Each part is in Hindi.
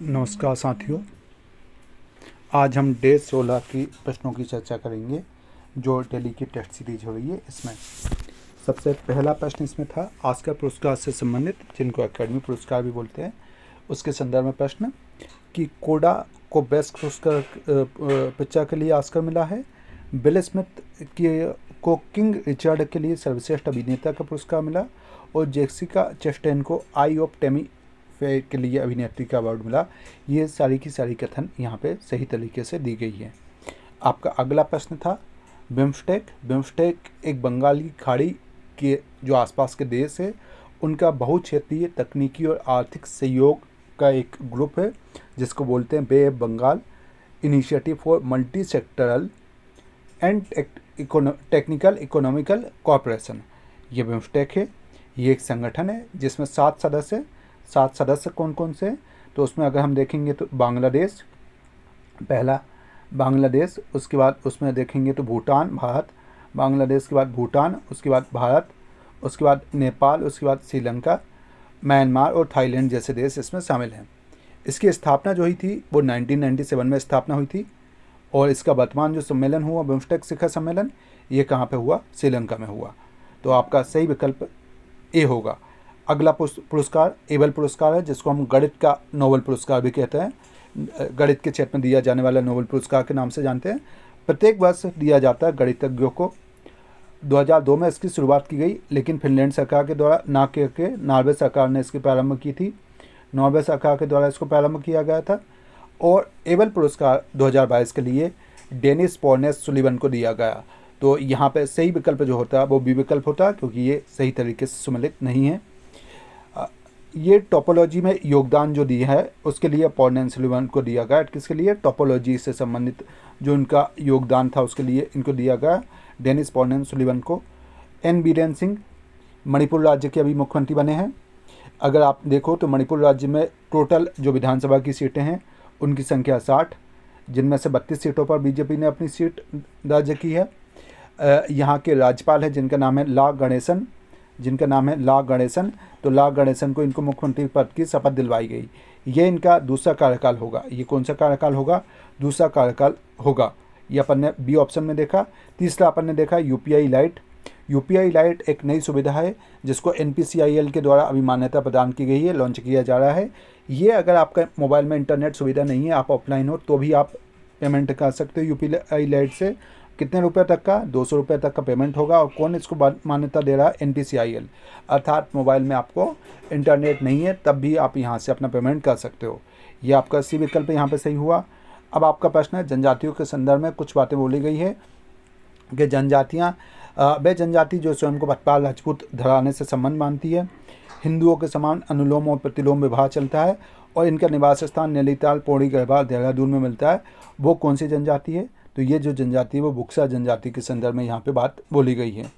नमस्कार साथियों, आज हम डे 16 की प्रश्नों की चर्चा करेंगे जो डेली की टेस्ट सीरीज हो रही है। इसमें सबसे पहला प्रश्न इसमें था ऑस्कर पुरस्कार से संबंधित, जिनको एकेडमी पुरस्कार भी बोलते हैं, उसके संदर्भ में प्रश्न कि कोडा को बेस्ट पुरस्कार पिक्चर के लिए ऑस्कर मिला है। विल स्मिथ को किंग रिचर्ड के लिए सर्वश्रेष्ठ अभिनेता का पुरस्कार मिला और जेसिका चेस्टेन को आई ऑफ टेमी के लिए अभिनेत्री का अवार्ड मिला। ये सारी की सारी कथन यहाँ पे सही तरीके से दी गई है। आपका अगला प्रश्न था बिम्स्टेक एक बंगाली खाड़ी के जो आसपास के देश है उनका बहुक्षेत्रीय तकनीकी और आर्थिक सहयोग का एक ग्रुप है जिसको बोलते हैं Bay of Bengal initiative for multi sectoral and technical economical corporation. ये बिम्स्टेक है, ये एक संगठन है जिसमें 7 सदस्य कौन कौन से हैं? तो उसमें अगर हम देखेंगे तो बांग्लादेश, पहला बांग्लादेश, उसके बाद उसमें देखेंगे तो भूटान, भारत, बांग्लादेश के बाद भूटान, उसके बाद भारत, उसके बाद नेपाल, उसके बाद श्रीलंका, म्यांमार और थाईलैंड जैसे देश इसमें शामिल हैं। इसकी स्थापना जो हुई थी वो 1997 में स्थापना हुई थी और इसका वर्तमान जो सम्मेलन हुआ बिम्स्टेक शिखर सम्मेलन, ये कहाँ पे हुआ? श्रीलंका में हुआ। तो आपका सही विकल्प ए होगा। अगला पुरस्कार एबल पुरस्कार है जिसको हम गणित का नोबेल पुरस्कार भी कहते हैं। गणित के क्षेत्र में दिया जाने वाला नोबेल पुरस्कार के नाम से जानते हैं। प्रत्येक वर्ष दिया जाता है गणितज्ञों को। 2002 में इसकी शुरुआत की गई, लेकिन फिनलैंड सरकार के द्वारा ना करके नॉर्वे सरकार ने इसकी प्रारंभ की थी। नॉर्वे सरकार के द्वारा इसको प्रारंभ किया गया था। और एबल पुरस्कार 2022 के लिए डेनिस पॉर्नेस सुलिवन को दिया गया। तो यहाँ पे सही विकल्प जो होता है वो बी विकल्प होता है, क्योंकि ये सही तरीके से सम्मिलित नहीं है। ये टोपोलॉजी में योगदान जो दिया है उसके लिए पॉर्नेस सुलिवन को दिया गया। किसके लिए? टोपोलॉजी से संबंधित जो उनका योगदान था उसके लिए इनको दिया गया, डेनिस पॉर्नेस सुलिवन को। एन बीरेन सिंह मणिपुर राज्य के अभी मुख्यमंत्री बने हैं। अगर आप देखो तो मणिपुर राज्य में टोटल जो विधानसभा की सीटें हैं उनकी संख्या 60, जिनमें से 32 सीटों पर बीजेपी ने अपनी सीट दर्ज की है। यहाँ के राज्यपाल है जिनका नाम है ला गणेशन। तो ला गणेशन को इनको मुख्यमंत्री पद की शपथ दिलवाई गई। ये इनका दूसरा कार्यकाल होगा। ये कौन सा कार्यकाल होगा? दूसरा कार्यकाल होगा। ये अपन ने बी ऑप्शन में देखा। तीसरा अपन ने देखा यूपीआई लाइट एक नई सुविधा है जिसको एनपीसीआईएल के द्वारा अभी मान्यता प्रदान की गई है, लॉन्च किया जा रहा है। ये अगर आपका मोबाइल में इंटरनेट सुविधा नहीं है, आप ऑफलाइन हो, तो भी आप पेमेंट कर सकते हो यूपीआई लाइट से। कितने रुपए तक का? 200 रुपये तक का पेमेंट होगा। और कौन इसको मान्यता दे रहा है? एनपीसीआईएल। अर्थात मोबाइल में आपको इंटरनेट नहीं है तब भी आप यहाँ से अपना पेमेंट कर सकते हो। ये आपका सी विकल्प यहाँ पे सही हुआ। अब आपका प्रश्न है जनजातियों के संदर्भ में कुछ बातें बोली गई है कि जनजातियाँ वे जनजाति जो स्वयं को भटपाल राजपूत घराने से संबंध मानती है, हिंदुओं के समान अनुलोम और प्रतिलोम विवाह चलता है और इनका निवास स्थान नैनीताल, पौड़ी, गढ़वाल, देहरादून में मिलता है, वो कौन सी जनजाति है? तो ये जो जनजाति है वो बुक्सा जनजाति के संदर्भ में यहाँ पे बात बोली गई है।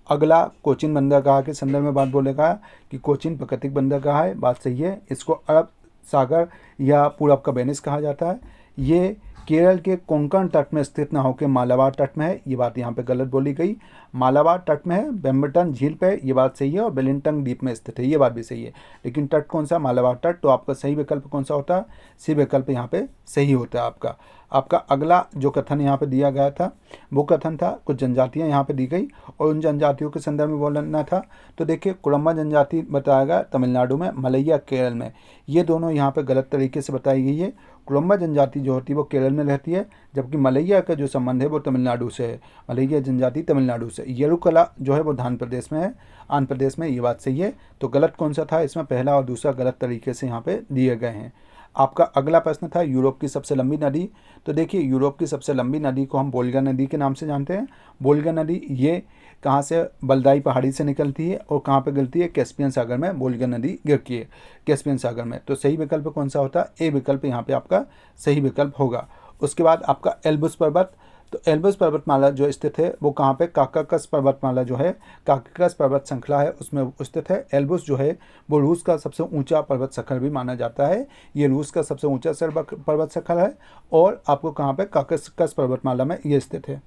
अगला कोचीन बंदरगाह के संदर्भ में बात बोलेगा कि कोचीन प्राकृतिक बंदरगाह है, बात सही है। इसको अरब सागर या पूरब का वेनिस कहा जाता है। ये केरल के कोंकण तट में स्थित न होकर मालाबार तट में है, ये बात यहाँ पे गलत बोली गई। मालाबार तट में है, बेम्बटन झील पे, ये बात सही है, और वेलिंगटन द्वीप में स्थित है, ये बात भी सही है। लेकिन तट कौन सा? मालाबार तट। तो आपका सही विकल्प कौन सा होता है? सी विकल्प यहाँ पे सही होता है आपका अगला जो कथन यहाँ पे दिया गया था वो कथन था कुछ जनजातियाँ यहाँ पे दी गई और उन जनजातियों के संदर्भ में बोलना था। तो देखिए, कुड़म्बा जनजाति बताया गया तमिलनाडु में, मलैया केरल में। ये दोनों यहाँ पे गलत तरीके से बताई गई है। कुड़म्बा जनजाति जो होती है वो केरल में रहती है, जबकि मलैया का जो संबंध है वो तमिलनाडु से है। मलैया जनजाति तमिलनाडु से। येरुकला जो है वो आंध्र प्रदेश में है, आंध्र प्रदेश में। ये बात सही है। तो गलत कौन सा था इसमें? पहला और दूसरा गलत तरीके से यहाँ पे दिए गए हैं। आपका अगला प्रश्न था यूरोप की सबसे लंबी नदी। तो देखिए, यूरोप की सबसे लंबी नदी को हम वोल्गा नदी के नाम से जानते हैं। वोल्गा नदी ये कहाँ से? बल्दाई पहाड़ी से निकलती है और कहाँ पे गिरती है? कैस्पियन सागर में वोल्गा नदी गिरती है, कैस्पियन सागर में। तो सही विकल्प कौन सा होता है? ए विकल्प यहाँ पे आपका सही विकल्प होगा। उसके बाद आपका एल्ब्रुस पर्वत। तो एल्ब्रुस पर्वतमाला जो स्थित है वो कहाँ पे? काकाकस पर्वतमाला जो है, काकाकस पर्वत श्रृंखला है, उसमें स्थित है। एल्ब्रुस जो है वो रूस का सबसे ऊंचा पर्वत शिखर भी माना जाता है। ये रूस का सबसे ऊंचा पर्वत शिखर है और आपको कहाँ पे? काकाकस पर्वतमाला में ये स्थित है।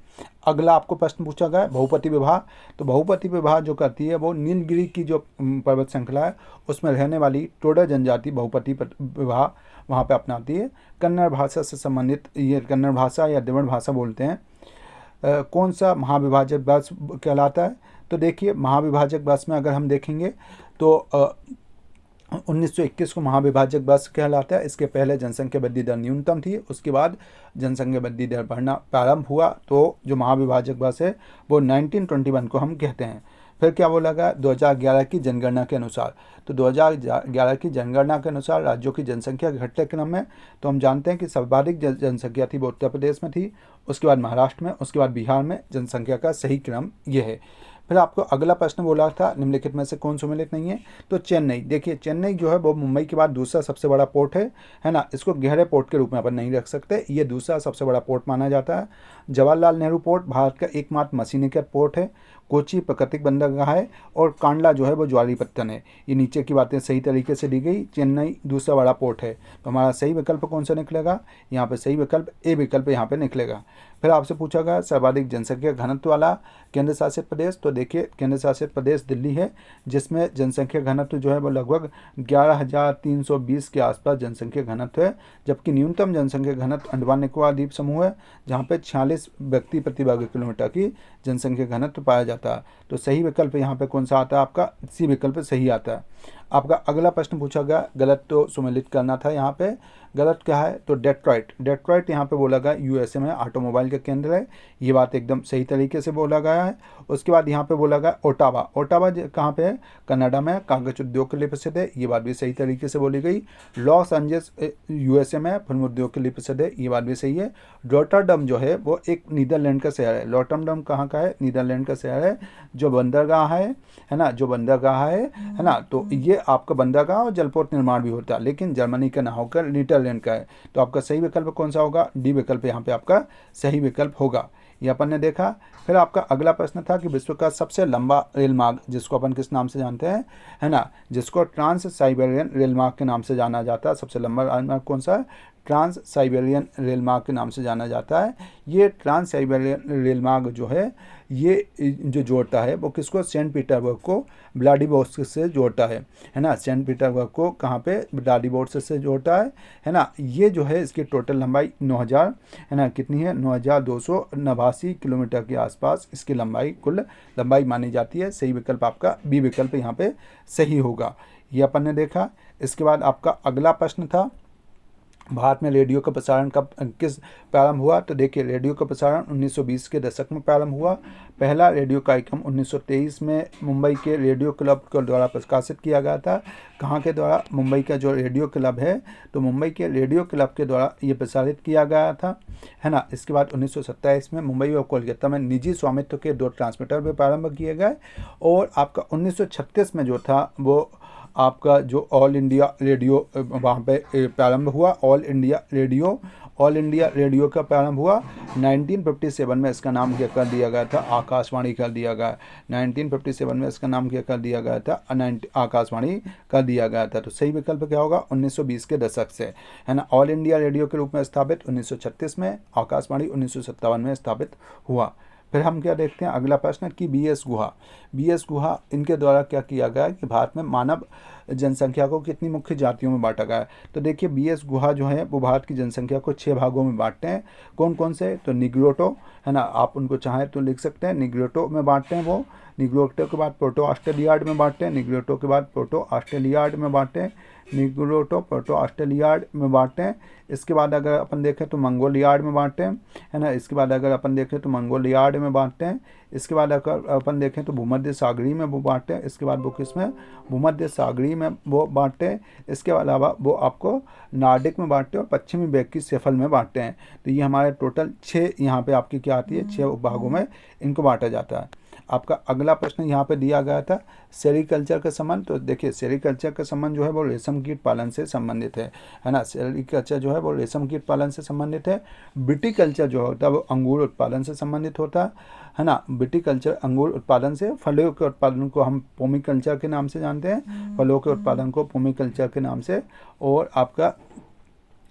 अगला आपको प्रश्न पूछा गया है बहुपति विवाह। तो बहुपति विवाह जो करती है वो नीलगिरी की जो पर्वत श्रृंखला है उसमें रहने वाली टोडा जनजाति बहुपति विवाह वहाँ पे अपनाती है। कन्नड़ भाषा से संबंधित, ये कन्नड़ भाषा या द्रविड़ भाषा बोलते हैं। कौन सा महाविभाजक वर्ष कहलाता है? तो देखिए महाविभाजक वर्ष में अगर हम देखेंगे तो 1921 को महाविभाजक वर्ष कहलाता है। इसके पहले जनसंख्या वृद्धि दर न्यूनतम थी, उसके बाद जनसंख्या वृद्धि दर बढ़ना प्रारंभ हुआ, तो जो महाविभाजक वर्ष है वो 1921 को हम कहते हैं। फिर क्या बोला गया? 2011 की जनगणना के अनुसार। तो 2011 की जनगणना के अनुसार राज्यों की जनसंख्या घटते क्रम में तो हम जानते हैं कि सर्वाधिक जनसंख्या थी वो उत्तर प्रदेश में थी, उसके बाद महाराष्ट्र में, उसके बाद बिहार में। जनसंख्या का सही क्रम ये है। फिर आपको अगला प्रश्न बोला था निम्नलिखित में से कौन सुमेलित नहीं है? तो चेन्नई। देखिए चेन्नई जो है वो मुंबई के बाद दूसरा सबसे बड़ा पोर्ट है ना। इसको गहरे पोर्ट के रूप में अपन नहीं रख सकते, ये दूसरा सबसे बड़ा पोर्ट माना जाता है। जवाहरलाल नेहरू पोर्ट भारत का एकमात्र मशीनीकृत पोर्ट है। कोची प्राकृतिक बंदरगाह है और कांडला जो है वो ज्वारीपत्तन है। ये नीचे की बातें सही तरीके से दी गई। चेन्नई दूसरा बड़ा पोर्ट है। तो हमारा सही विकल्प कौन सा निकलेगा? यहाँ पे सही विकल्प ए विकल्प यहाँ पे निकलेगा। फिर आपसे पूछा गया सर्वाधिक जनसंख्या घनत्व वाला केंद्र शासित प्रदेश। तो देखिए केंद्र शासित प्रदेश दिल्ली है, जिसमें जनसंख्या घनत्व जो है वो लगभग 11,320 के आसपास जनसंख्या घनत्व है। जबकि न्यूनतम जनसंख्या घनत्व अंडमान निकोबार द्वीप समूह है, जहाँ पे 46 व्यक्ति प्रति वर्ग किलोमीटर की जनसंख्या घनत्व पाया जाता है। तो सही विकल्प यहाँ पे कौन सा आता है? आपका सी विकल्प सही आता है। आपका अगला प्रश्न पूछा गया, गलत तो सुमेलित करना था यहाँ पे। गलत क्या है? तो डेट्रॉइट। डेट्रॉइट यहाँ पे बोला गया यूएसए में ऑटोमोबाइल का केंद्र है, ये बात एकदम सही तरीके से बोला गया है। उसके बाद यहाँ पे बोला गया ओटावा। ओटावा कहाँ पे है? कनाडा में, कागज उद्योग के लिए प्रसिद्ध है, ये बात भी सही तरीके से बोली गई। लॉस एंजल्स यूएसए में फिल्म उद्योग के लिए प्रसिद्ध है, ये बात भी सही है। रॉटरडम जो है वो एक नीदरलैंड का शहर है। रॉटरडम कहाँ का है? नीदरलैंड का शहर है। जो बंदरगाह है ना, जो बंदरगाह है ना, तो ये आपका बंदरगाह और जलपोत निर्माण भी होता है, लेकिन जर्मनी का ना होकर नीदरलैंड का है। तो आपका सही विकल्प कौन सा होगा? डी विकल्प यहाँ पे आपका सही विकल्प होगा। ये अपन ने देखा। फिर आपका अगला प्रश्न था कि विश्व का सबसे लंबा रेल मार्ग, जिसको अपन किस नाम से जानते हैं, है ना, जिसको ट्रांस साइबेरियन रेल मार्ग के नाम से जाना जाता है। सबसे लंबा रेल मार्ग कौन सा है? ट्रांस साइबेरियन रेल मार्ग के नाम से जाना जाता है। ये ट्रांस साइबेरियन रेल मार्ग जो है ये जो जोड़ता है वो किसको? सेंट पीटर्सबर्ग को व्लादिवोस्टोक से जोड़ता है ना। सेंट पीटर्सबर्ग को कहाँ पे? व्लादिवोस्टोक से जोड़ता है ना। ये जो है इसकी टोटल लंबाई 9000 है ना, कितनी है? 9289 किलोमीटर के आसपास इसकी लंबाई, कुल लंबाई मानी जाती है। सही विकल्प आपका बी विकल्प यहाँ पे सही होगा। ये अपन ने देखा। इसके बाद आपका अगला प्रश्न था भारत में रेडियो का प्रसारण कब किस प्रारंभ हुआ? तो देखिए रेडियो का प्रसारण 1920 के दशक में प्रारंभ हुआ। पहला रेडियो कार्यक्रम 1923 में मुंबई के रेडियो क्लब के द्वारा प्रकाशित किया गया था। कहाँ के द्वारा? मुंबई का जो रेडियो क्लब है, तो मुंबई के रेडियो क्लब के द्वारा ये प्रसारित किया गया था, है ना। इसके बाद 1927 में मुंबई और कोलकाता में निजी स्वामित्व के 2 ट्रांसमीटर भी प्रारंभ किए गए। और आपका 1936 में जो था वो आपका जो ऑल इंडिया रेडियो वहाँ पे प्रारंभ हुआ। ऑल इंडिया रेडियो का प्रारंभ हुआ। 1957 में इसका नाम क्या कर दिया गया था? आकाशवाणी कर दिया गया। 1957 में इसका नाम क्या कर दिया गया था? आकाशवाणी कर दिया गया था। तो सही विकल्प क्या होगा? 1920 के दशक से, है ना। ऑल इंडिया रेडियो के रूप में स्थापित 1936 में, आकाशवाणी 1957 में स्थापित हुआ। फिर हम क्या देखते हैं अगला प्रश्न कि बीएस गुहा इनके द्वारा क्या किया गया कि भारत में मानव जनसंख्या को कितनी मुख्य जातियों में बांटा गया है? तो देखिए बीएस गुहा जो है वो भारत की जनसंख्या को 6 भागों में बांटते हैं। कौन कौन से? तो निग्रोटो, है ना, आप उनको चाहें तो लिख सकते हैं। निग्रोटो में बांटते हैं वो। निग्रोटो के बाद प्रोटो ऑस्ट्रेलियाड में बांटते हैं। निग्रोटो के बाद प्रोटो ऑस्ट्रेलियाड में बांटते हैं। निग्रोटो प्रोटो ऑस्ट्रेलियाड में बांटते हैं। इसके बाद अगर अपन देखें तो मंगोलियाड में बांटते हैं, है ना। इसके बाद अगर अपन देखें तो मंगोलियाड में बांटते हैं। इसके बाद अगर अपन देखें तो भूमध्य सागरी में वो बांटते हैं। इसके बाद वो किस में? भूमध्य सागरी में वो बांटते हैं। इसके अलावा वो आपको नार्डिक में बांटते हैं और पश्चिमी बैग की सेफल में बांटते हैं। तो ये हमारे टोटल 6 यहाँ पे आपकी क्या आती है? 6 भागों में इनको बांटा जाता है। आपका अगला प्रश्न यहाँ पे दिया गया था सेरीकल्चर का संबंध। तो देखिए सेरीकल्चर का संबंध जो है वो रेशम कीट पालन से संबंधित है ना। सेरीकल्चर जो है वो रेशम कीट पालन से संबंधित है। विटीकल्चर जो होता है वो अंगूर उत्पादन से संबंधित होता है ना। विटीकल्चर अंगूर उत्पादन से। फलों के उत्पादन को हम पोमीकल्चर के नाम से जानते हैं, फलों के उत्पादन को पोमीकल्चर के नाम से। और आपका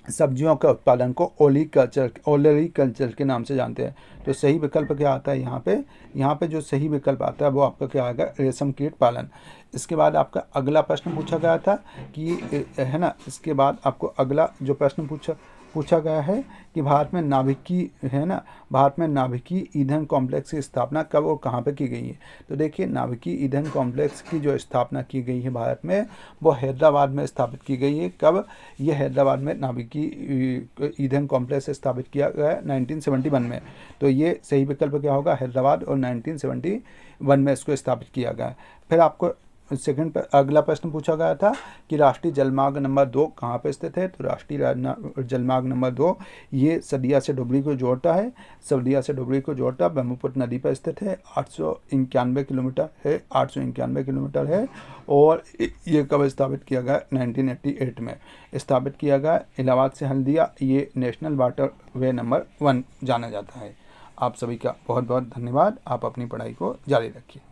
सब्जियों का उत्पादन को ओलेरीकल्चर के नाम से जानते हैं। तो सही विकल्प क्या आता है यहाँ पे जो सही विकल्प आता है वो आपका क्या आएगा, रेशम कीट पालन। इसके बाद आपका अगला प्रश्न पूछा गया था कि है ना, इसके बाद आपको अगला जो प्रश्न पूछा गया है कि भारत में नाभिकीय ईंधन कॉम्प्लेक्स की स्थापना कब और कहाँ पर की गई है। तो देखिए, नाभिकीय ईंधन कॉम्प्लेक्स की जो स्थापना की गई है भारत में, वो हैदराबाद में स्थापित की गई है। कब? ये हैदराबाद में नाभिकीय ईंधन कॉम्प्लेक्स स्थापित किया गया है 1971 में। तो ये सही विकल्प क्या होगा, हैदराबाद, और 1971 में इसको स्थापित किया गया है। फिर आपको सेकंड पर अगला प्रश्न पूछा गया था कि राष्ट्रीय जलमार्ग नंबर 2 कहाँ पर स्थित है। तो राष्ट्रीय जलमार्ग नंबर 2 ये सदिया से डुबरी को जोड़ता है, ब्रह्मपुत्र नदी पर स्थित है। 891 किलोमीटर है और ये कब स्थापित किया गया, 1988 में स्थापित किया गया। इलाहाबाद से हल्दिया ये नेशनल वाटरवे नंबर 1 जाना जाता है। आप सभी का बहुत बहुत धन्यवाद। आप अपनी पढ़ाई को जारी रखिए।